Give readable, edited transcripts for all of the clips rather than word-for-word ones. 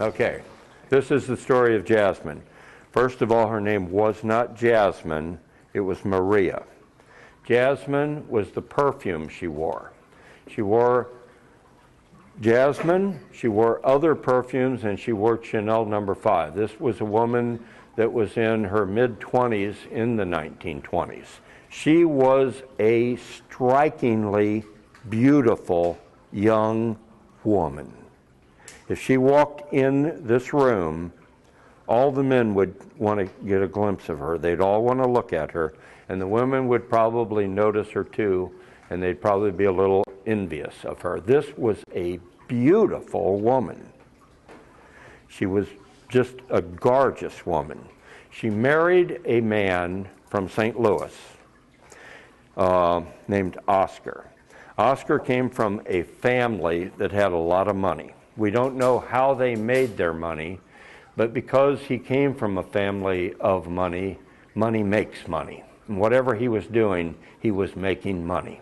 Okay, this is the story of Jasmine. First of all, her name was not Jasmine, it was Maria. Jasmine was the perfume she wore. She wore Jasmine, she wore other perfumes, and she wore Chanel No. 5. This was a woman that was in her mid-20s in the 1920s. She was a strikingly beautiful young woman. If she walked in this room, all the men would want to get a glimpse of her. They'd all want to look at her, and the women would probably notice her too, and they'd probably be a little envious of her. This was a beautiful woman. She was just a gorgeous woman. She married a man from St. Louis named Oscar. Oscar came from a family that had a lot of money. We don't know how they made their money, but because he came from a family of money, money makes money. And whatever he was doing, he was making money.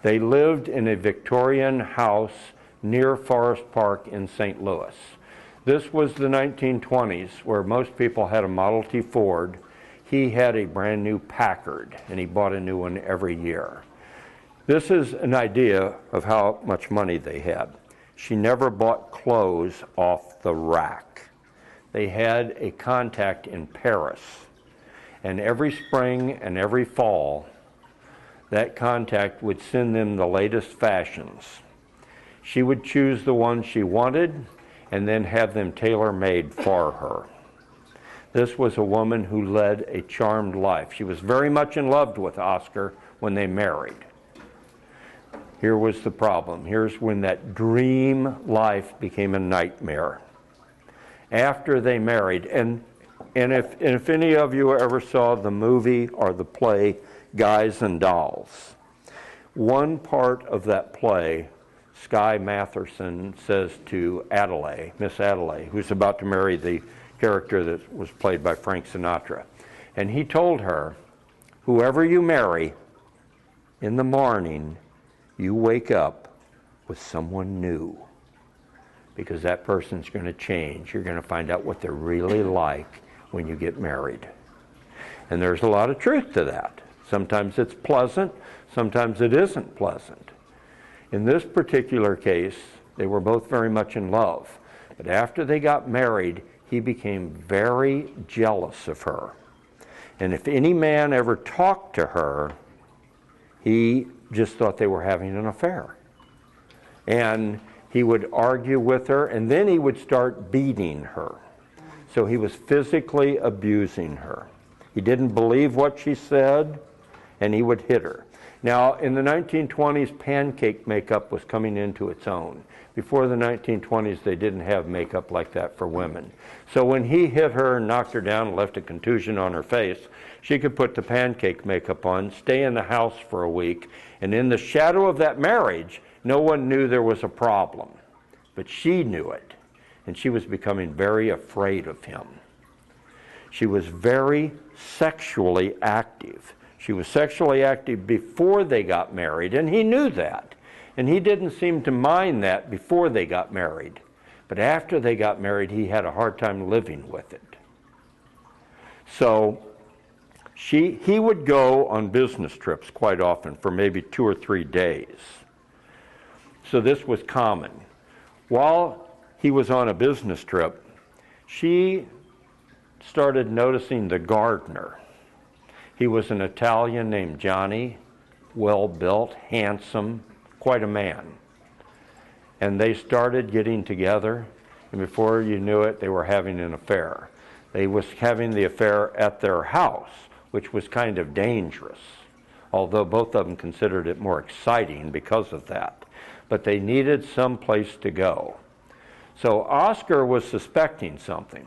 They lived in a Victorian house near Forest Park in St. Louis. This was the 1920s, where most people had a Model T Ford. He had a brand new Packard, and he bought a new one every year. This is an idea of how much money they had. She never bought clothes off the rack. They had a contact in Paris, and every spring and every fall, that contact would send them the latest fashions. She would choose the ones she wanted and then have them tailor-made for her. This was a woman who led a charmed life. She was very much in love with Oscar when they married. Here was the problem. Here's when that dream life became a nightmare. After they married, and if any of you ever saw the movie or the play Guys and Dolls, one part of that play, Sky Matherson says to Adelaide, Miss Adelaide, who's about to marry the character that was played by Frank Sinatra, and he told her, whoever you marry, in the morning, you wake up with someone new, because that person's going to change. You're going to find out what they're really like when you get married. And there's a lot of truth to that. Sometimes it's pleasant, sometimes it isn't pleasant. In this particular case, they were both very much in love. But after they got married, he became very jealous of her. And if any man ever talked to her, he just thought they were having an affair. And he would argue with her, and then he would start beating her. So he was physically abusing her. He didn't believe what she said, and he would hit her. Now, in the 1920s, pancake makeup was coming into its own. Before the 1920s, they didn't have makeup like that for women. So when he hit her and knocked her down and left a contusion on her face, she could put the pancake makeup on, stay in the house for a week, and in the shadow of that marriage, no one knew there was a problem. But she knew it, and she was becoming very afraid of him. She was very sexually active. She was sexually active before they got married, and he knew that. And he didn't seem to mind that before they got married. But after they got married, he had a hard time living with it. So he would go on business trips quite often for maybe 2 or 3 days. So this was common. While he was on a business trip, she started noticing the gardener. He was an Italian named Johnny, well-built, handsome, quite a man. And they started getting together, and before you knew it, they were having an affair. They was having the affair at their house, which was kind of dangerous, although both of them considered it more exciting because of that. But they needed some place to go. So Oscar was suspecting something,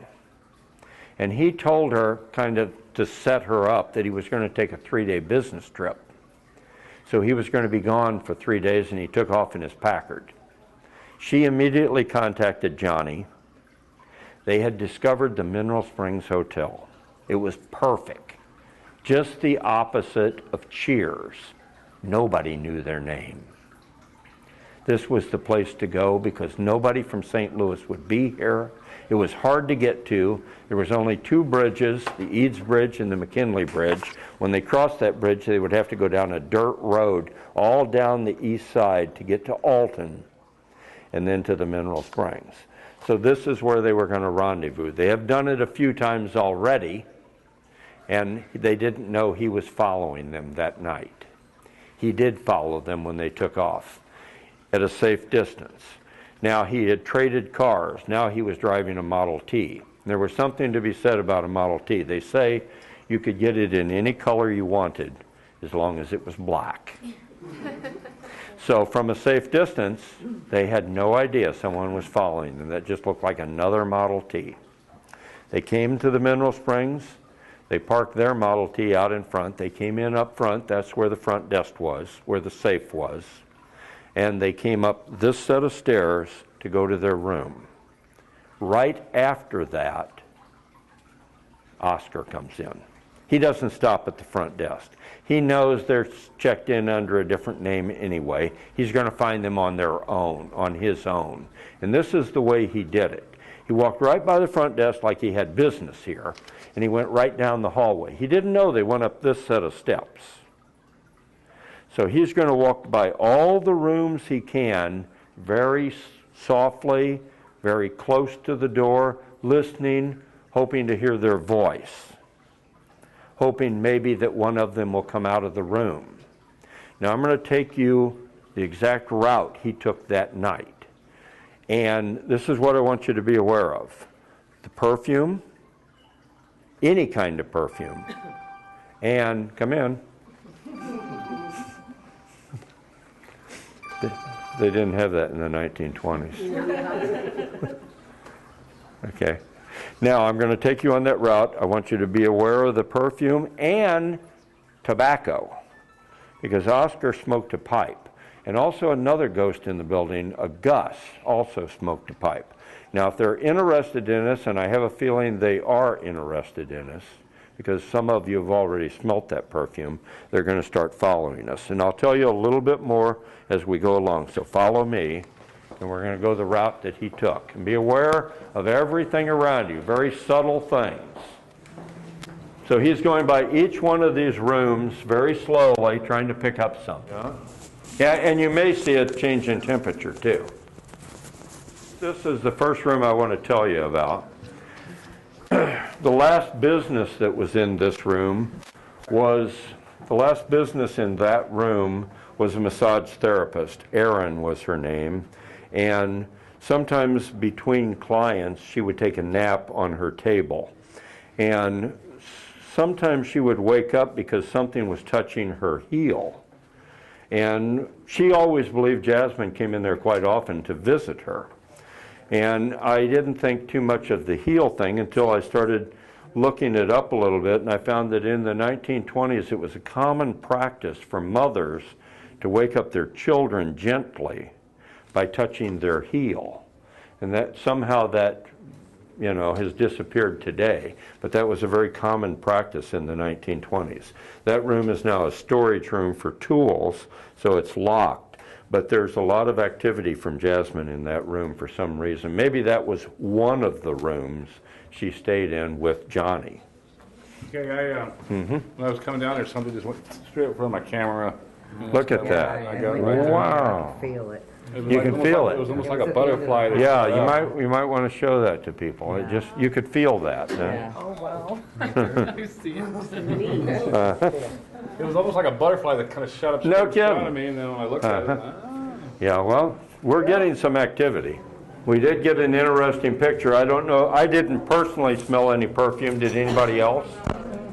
and he told her, kind of to set her up, that he was going to take a 3-day business trip. So he was going to be gone for 3 days, and he took off in his Packard. She immediately contacted Johnny. They had discovered the Mineral Springs Hotel. It was perfect. Just the opposite of Cheers. Nobody knew their name. this was the place to go because nobody from St. Louis would be here. It was hard to get to. There was only 2 bridges, the Eads Bridge and the McKinley Bridge. When they crossed that bridge, they would have to go down a dirt road all down the east side to get to Alton and then to the Mineral Springs. So this is where they were going to rendezvous. They have done it a few times already, and they didn't know he was following them that night. He did follow them when they took off at a safe distance. Now he had traded cars. Now he was driving a Model T. There was something to be said about a Model T. They say you could get it in any color you wanted as long as it was black. So from a safe distance, they had no idea someone was following them. That just looked like another Model T. They came to the Mineral Springs. They parked their Model T out in front. They came in up front. That's where the front desk was, where the safe was. And they came up this set of stairs to go to their room. Right after that, Oscar comes in. He doesn't stop at the front desk. He knows they're checked in under a different name anyway. He's going to find them on their own, on his own. And this is the way he did it. He walked right by the front desk like he had business here, and he went right down the hallway. He didn't know they went up this set of steps. So he's going to walk by all the rooms he can, very softly, very close to the door, listening, hoping to hear their voice, hoping maybe that one of them will come out of the room. Now I'm going to take you the exact route he took that night. And this is what I want you to be aware of. The perfume, any kind of perfume, and come in. They didn't have that in the 1920s. Okay. Now I'm going to take you on that route. I want you to be aware of the perfume and tobacco, because Oscar smoked a pipe. And also another ghost in the building, a Gus, also smoked a pipe. Now if they're interested in us, and I have a feeling they are interested in us, because some of you have already smelt that perfume, they're going to start following us. And I'll tell you a little bit more as we go along. So follow me, and we're going to go the route that he took. And be aware of everything around you, very subtle things. So he's going by each one of these rooms very slowly, trying to pick up something. Yeah, and you may see a change in temperature too. This is the first room I want to tell you about. The last business that was in this room was, the last business in that room was a massage therapist. Erin was her name. And sometimes between clients, she would take a nap on her table. And sometimes she would wake up because something was touching her heel. And she always believed Jasmine came in there quite often to visit her. And I didn't think too much of the heel thing until I started looking it up a little bit, and I found that in the 1920s it was a common practice for mothers to wake up their children gently by touching their heel. And that somehow that, you know, has disappeared today, but that was a very common practice in the 1920s. That room is now a storage room for tools, so it's locked. But there's a lot of activity from Jasmine in that room for some reason. Maybe that was one of the rooms she stayed in with Johnny. Okay, when I was coming down there, somebody just went straight in front of my camera. Look at that. I got it right there. Wow. Feel it. You can feel It was it. almost like a butterfly. that Yeah, shot up. you might want to show that to people. It just, you could feel that. Yeah. Oh, wow. It was almost like a butterfly that kind of shut up No straight in front kidding. of me, and then when I looked at it, Yeah, well, we're getting some activity. We did get an interesting picture. I don't know, I didn't personally smell any perfume. Did anybody else?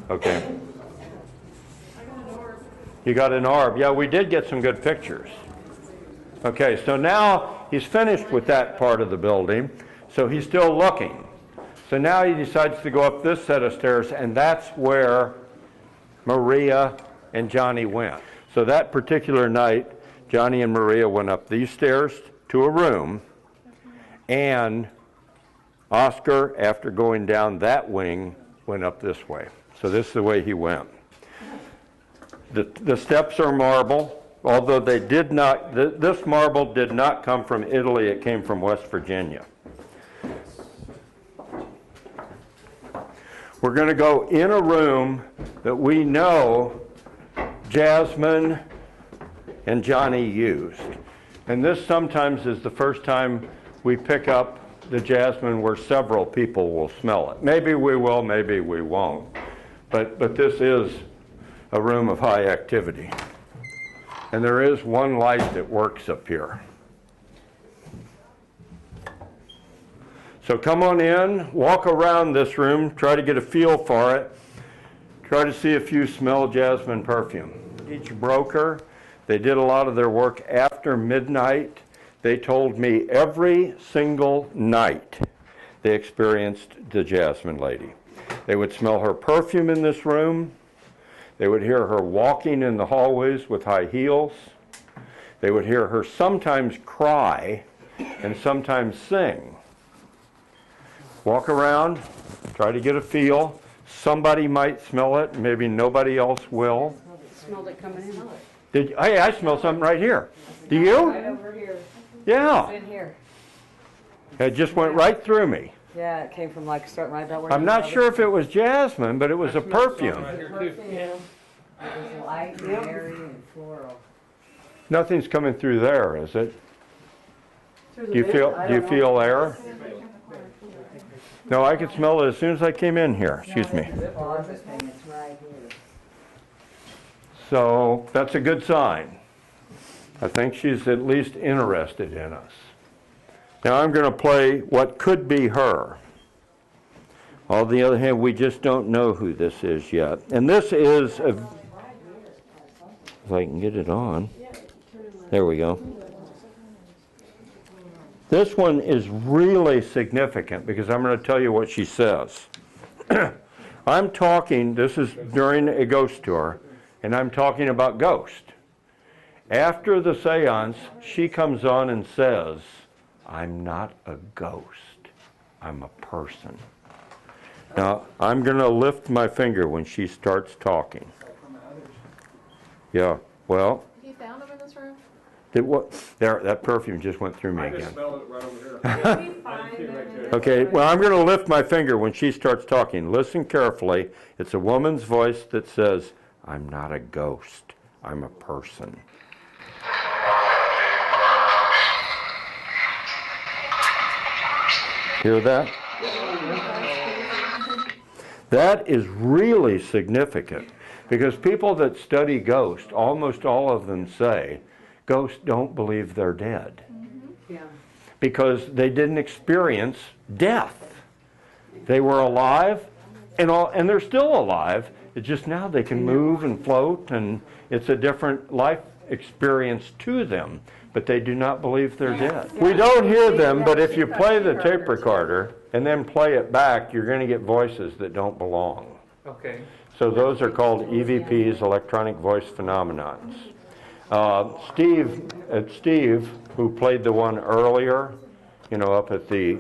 Okay. You got an orb. Yeah, we did get some good pictures. Okay, so now he's finished with that part of the building, so he's still looking. So now he decides to go up this set of stairs, and that's where Maria and Johnny went. So that particular night, Johnny and Maria went up these stairs to a room, and Oscar, after going down that wing, went up this way. So this is the way he went. The steps are marble. Although they did not, this marble did not come from Italy, it came from West Virginia. We're going to go in a room that we know Jasmine and Johnny used. And this sometimes is the first time we pick up the jasmine where several people will smell it. Maybe we will, maybe we won't. But this is a room of high activity. And there is one light that works up here. So come on in, walk around this room, try to get a feel for it. Try to see if you smell jasmine perfume. Each broker, they did a lot of their work after midnight. They told me every single night they experienced the Jasmine Lady. They would smell her perfume in this room. They would hear her walking in the hallways with high heels. They would hear her sometimes cry and sometimes sing. Walk around, try to get a feel. Somebody might smell it, maybe nobody else will. Smelled it coming in. Hey, I smell something right here. Do you? Right over here. Yeah. In here. It just went right through me. Yeah, it came from like starting right about where I'm not sure if it was jasmine, but it was a perfume. Right here, too. It was light and airy and floral. Nothing's coming through there, is it? Do Do you feel air? No, I could smell it as soon as I came in here. Excuse me. It's right here. So that's a good sign. I think she's at least interested in us. Now I'm going to play what could be her. On the other hand, we just don't know who this is yet. And this is, if I can get it on. There we go. This one is really significant because I'm going to tell you what she says. I'm talking, this is during a ghost tour, and I'm talking about ghosts. After the seance, she comes on and says, I'm not a ghost, I'm a person. Now, I'm going to lift my finger when she starts talking. Yeah, well. You found them in this room? That perfume just went through me I again. just smelled it right over here. Did we find them in the Okay, well, I'm going to lift my finger when she starts talking. Listen carefully. It's a woman's voice that says, I'm not a ghost, I'm a person. Hear that? That is really significant because people that study ghosts, almost all of them say, ghosts don't believe they're dead. Yeah. Because they didn't experience death. They were alive, and they're still alive. It's just now they can move and float, and it's a different life experience to them. But they do not believe they're dead. We don't hear them, but if you play the tape recorder and then play it back, you're going to get voices that don't belong. Okay. So those are called EVPs, electronic voice phenomenons. Steve, who played the one earlier, up at the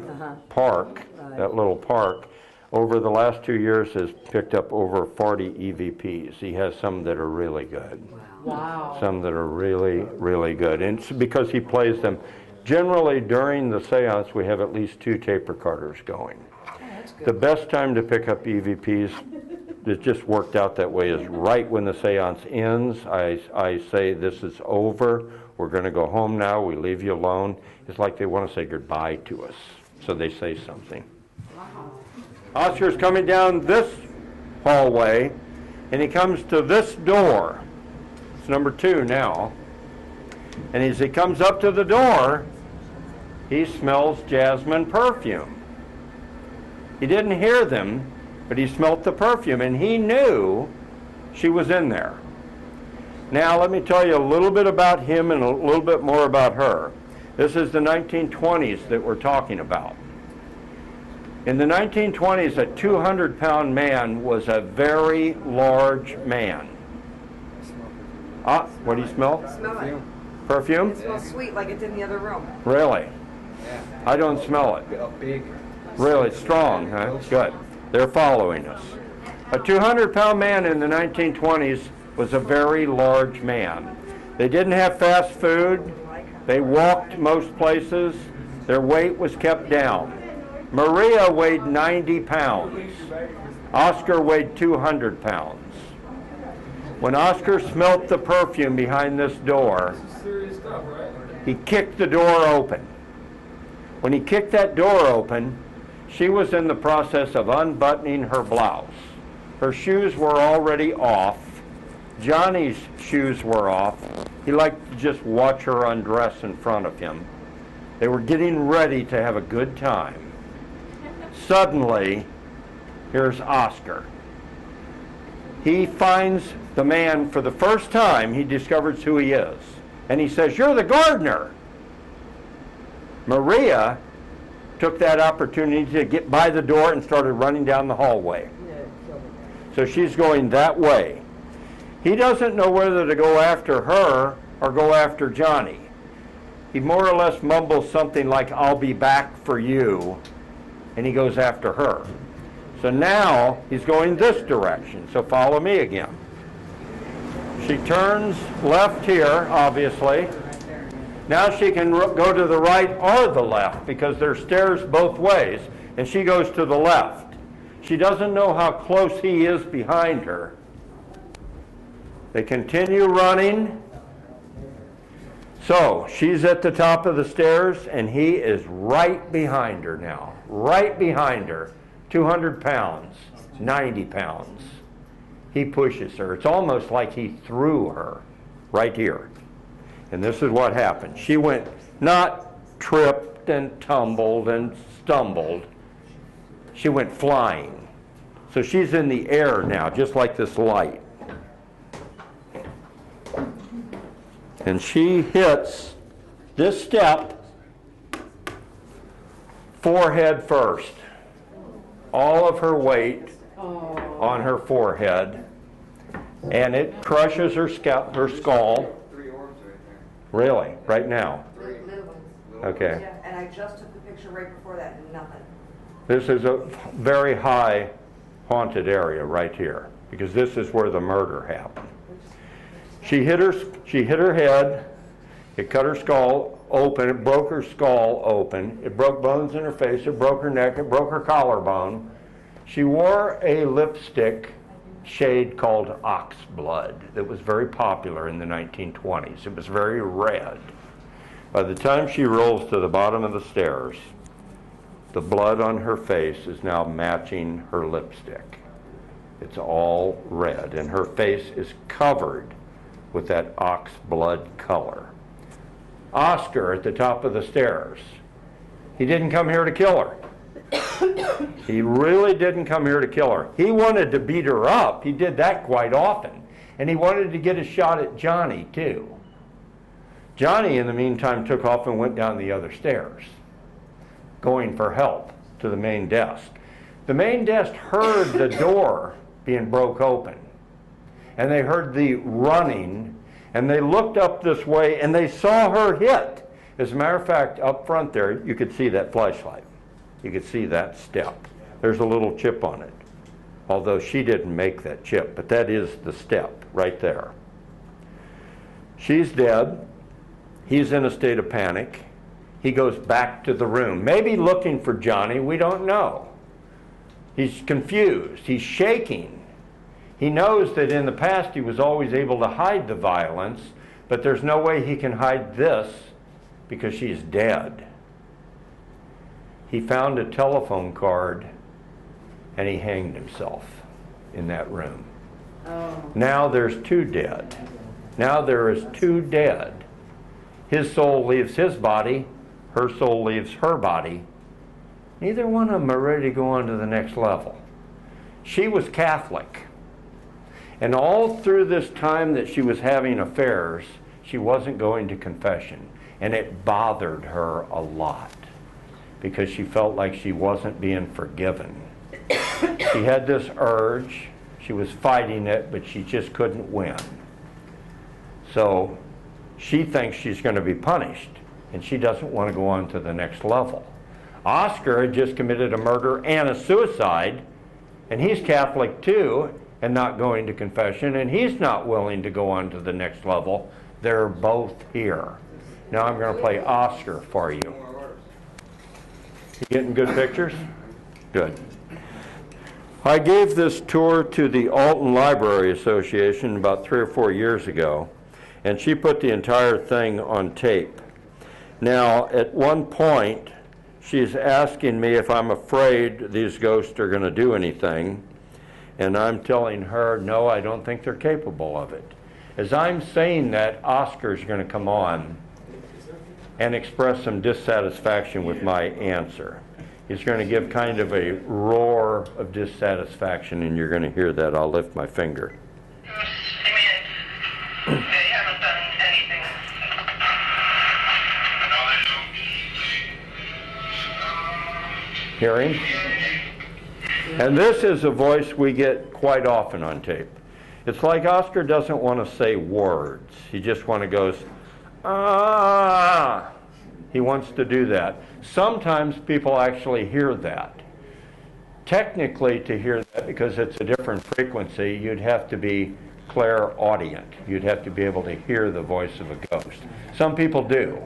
park, that little park, over the last 2 years has picked up over 40 EVPs. He has some that are really good. Wow. Some that are really, really good. And it's because he plays them. Generally, during the seance, we have at least 2 tape recorders going. The best time to pick up EVPs, it just worked out that way, is right when the seance ends. I say, this is over. We're going to go home now. We leave you alone. It's like they want to say goodbye to us. So they say something. Oscar's coming down this hallway, and he comes to this door. It's number 2 now. And as he comes up to the door, he smells jasmine perfume. He didn't hear them, but he smelt the perfume, and he knew she was in there. Now, let me tell you a little bit about him and a little bit more about her. This is the 1920s that we're talking about. In the 1920s, a 200-pound man was a very large man. What do you smell? Smell it. Perfume? It smells sweet like it did in the other room. Really? Yeah. I don't smell it. A big. Really strong, huh? Good. They're following us. A 200-pound man in the 1920s was a very large man. They didn't have fast food. They walked most places. Their weight was kept down. Maria weighed 90 pounds. Oscar weighed 200 pounds. When Oscar smelt the perfume behind this door, he kicked the door open. When he kicked that door open, she was in the process of unbuttoning her blouse. Her shoes were already off. Johnny's shoes were off. He liked to just watch her undress in front of him. They were getting ready to have a good time. Suddenly, here's Oscar. He finds the man for the first time. He discovers who he is. And he says, "You're the gardener." Maria took that opportunity to get by the door and started running down the hallway. So she's going that way. He doesn't know whether to go after her or go after Johnny. He more or less mumbles something like, "I'll be back for you," and he goes after her. So now he's going this direction, so follow me again. She turns left here, obviously. Now she can go to the right or the left because there's stairs both ways, and she goes to the left. She doesn't know how close he is behind her. They continue running. So she's at the top of the stairs, and he is right behind her now, right behind her, 200 pounds, 90 pounds. He pushes her. It's almost like he threw her right here. And this is what happened. She went, not tripped and tumbled and stumbled. She went flying. So she's in the air now, just like this light. And she hits this step forehead first. All of her weight on her forehead, and it crushes her scalp, her skull. Really, right now? Okay. Yeah, and I just took the picture right before that, and nothing. This is a very high haunted area right here, because this is where the murder happened. She hit her head, it cut her skull open, it broke her skull open, it broke bones in her face, it broke her neck, it broke her collarbone. She wore a lipstick shade called ox blood that was very popular in the 1920s. It was very red. By the time she rolls to the bottom of the stairs, the blood on her face is now matching her lipstick. It's all red, and her face is covered with that ox blood color. Oscar at the top of the stairs. He didn't come here to kill her. He really didn't come here to kill her. He wanted to beat her up. He did that quite often. And he wanted to get a shot at Johnny, too. Johnny, in the meantime, took off and went down the other stairs, going for help to the main desk. The main desk heard the door being broke open, and they heard the running, and they looked up this way, and they saw her hit. As a matter of fact, up front there, you could see that flashlight. You could see that step. There's a little chip on it, although she didn't make that chip, but that is the step right there. She's dead. He's in a state of panic. He goes back to the room, maybe looking for Johnny, we don't know. He's confused, he's shaking. He knows that in the past he was always able to hide the violence, but there's no way he can hide this because she's dead. He found a telephone card and he hanged himself in that room. Now there's two dead. Now there is two dead. His soul leaves his body, her soul leaves her body. Neither one of them are ready to go on to the next level. She was Catholic. And all through this time that she was having affairs, she wasn't going to confession. And it bothered her a lot because she felt like she wasn't being forgiven. She had this urge. She was fighting it, but she just couldn't win. So she thinks she's going to be punished, and she doesn't want to go on to the next level. Oscar had just committed a murder and a suicide, and he's Catholic too, and not going to confession, and he's not willing to go on to the next level They're both here. Now I'm going to play Oscar for you. You getting good pictures? Good. I gave this tour to the Alton Library Association about 3 or 4 years ago, and she put the entire thing on tape. Now, at one point, she's asking me if I'm afraid these ghosts are going to do anything, and I'm telling her, no, I don't think they're capable of it. As I'm saying that, Oscar's going to come on and express some dissatisfaction with my answer. He's going to give kind of a roar of dissatisfaction, and you're going to hear that. I'll lift my finger. They haven't done anything. Hear him? And this is a voice we get quite often on tape. It's like Oscar doesn't want to say words. He just goes, ah. He wants to do that. Sometimes people actually hear that. Technically, to hear that, because it's a different frequency, you'd have to be clairaudient. You'd have to be able to hear the voice of a ghost. Some people do.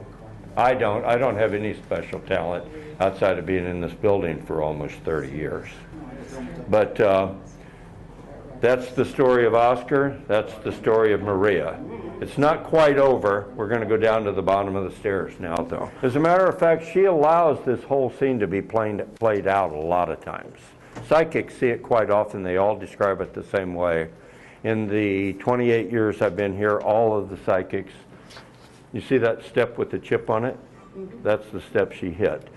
I don't. I don't have any special talent outside of being in this building for almost 30 years. But that's the story of Oscar. That's the story of Maria. It's not quite over. We're going to go down to the bottom of the stairs now, though. As a matter of fact, she allows this whole scene to be played out a lot of times. Psychics see it quite often. They all describe it the same way. In the 28 years I've been here, all of the psychics, you see that step with the chip on it? That's the step she hit.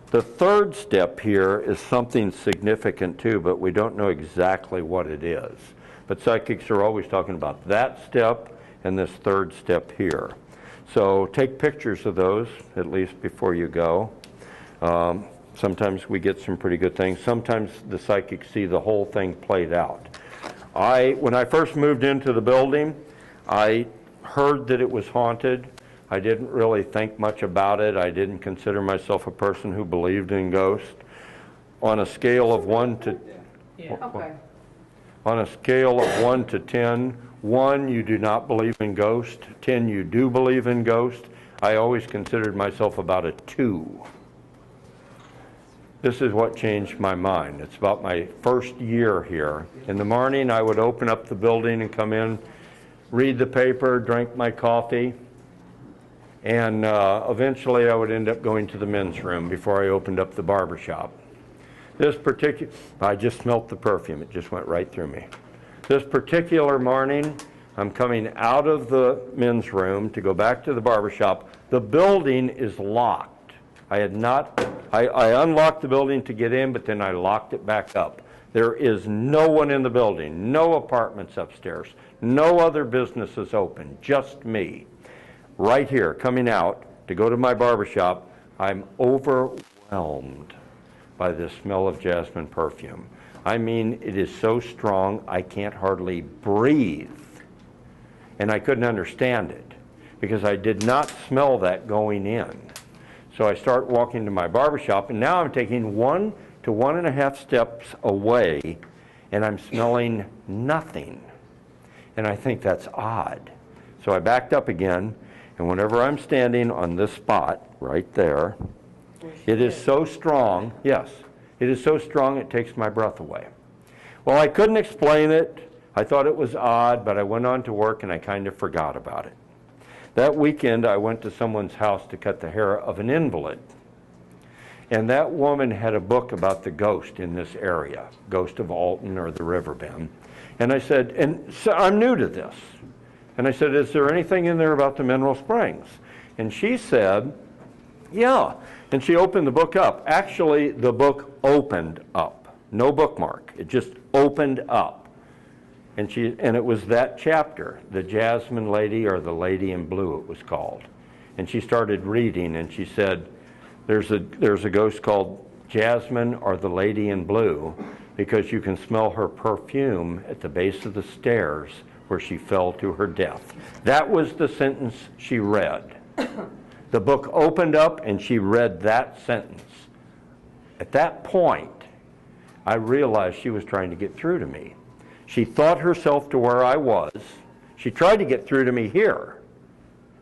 The third step here is something significant too, but we don't know exactly what it is. But psychics are always talking about that step and this third step here. So take pictures of those, at least before you go. Sometimes we get some pretty good things. Sometimes the psychics see the whole thing played out. When I first moved into the building, I heard that it was haunted. I didn't really think much about it. I didn't consider myself a person who believed in ghosts. On a scale of 1 to on a scale of 1 to 10, 1, you do not believe in ghosts. 10, you do believe in ghosts. I always considered myself about a 2. This is what changed my mind. It's about my first year here. In the morning, I would open up the building and come in, read the paper, drink my coffee, and eventually I would end up going to the men's room before I opened up the barber shop. I just smelt the perfume. It just went right through me. This particular morning, I'm coming out of the men's room to go back to the barber shop. The building is locked. I unlocked the building to get in, but then I locked it back up. There is no one in the building, no apartments upstairs, no other businesses open, just me. Right here, coming out to go to my barber shop, I'm overwhelmed by the smell of jasmine perfume. I mean, it is so strong, I can't hardly breathe. And I couldn't understand it because I did not smell that going in. So I start walking to my barber shop, and now I'm taking 1 to 1.5 steps away, and I'm smelling nothing. And I think that's odd. So I backed up again, and whenever I'm standing on this spot right there, it is so strong, yes, it is so strong it takes my breath away. Well, I couldn't explain it. I thought it was odd, but I went on to work and I kind of forgot about it. That weekend, I went to someone's house to cut the hair of an invalid. And that woman had a book about the ghost in this area, Ghost of Alton or the Riverbend. And I said, and so I'm new to this. And I said, is there anything in there about the mineral springs? And she said, yeah. And she opened the book up. Actually, the book opened up. No bookmark. It just opened up. And it was that chapter, the Jasmine Lady, or the Lady in Blue it was called. And she started reading, and she said, there's a ghost called Jasmine or the Lady in Blue because you can smell her perfume at the base of the stairs where she fell to her death. That was the sentence she read. The book opened up and she read that sentence. At that point, I realized she was trying to get through to me. She thought herself to where I was. She tried to get through to me here,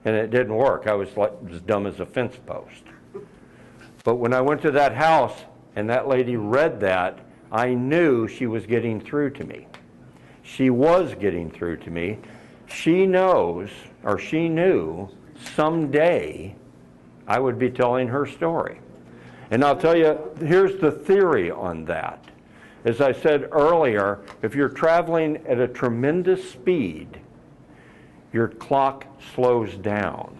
and it didn't work. I was like as dumb as a fence post. But when I went to that house and that lady read that, I knew she was getting through to me. She was getting through to me. She knows, or she knew, someday I would be telling her story. And I'll tell you, here's the theory on that. As I said earlier, if you're traveling at a tremendous speed, your clock slows down.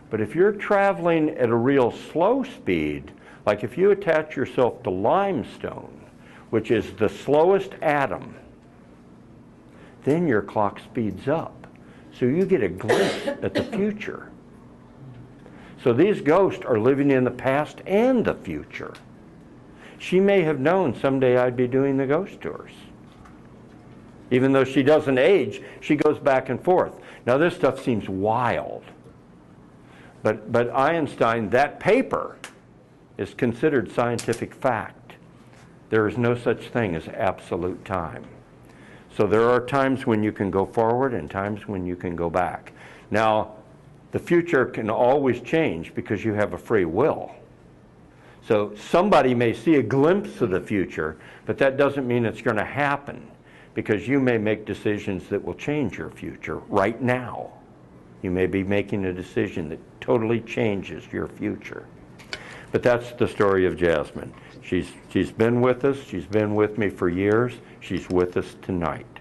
But if you're traveling at a real slow speed, like if you attach yourself to limestone, which is the slowest atom, then your clock speeds up. So you get a glimpse at the future. So these ghosts are living in the past and the future. She may have known someday I'd be doing the ghost tours. Even though she doesn't age, she goes back and forth. Now this stuff seems wild. But Einstein, that paper is considered scientific fact. There is no such thing as absolute time. So there are times when you can go forward and times when you can go back. Now, the future can always change because you have a free will. So somebody may see a glimpse of the future, but that doesn't mean it's going to happen, because you may make decisions that will change your future right now. You may be making a decision that totally changes your future. But that's the story of Jasmine. She's been with us. She's been with me for years. She's with us tonight.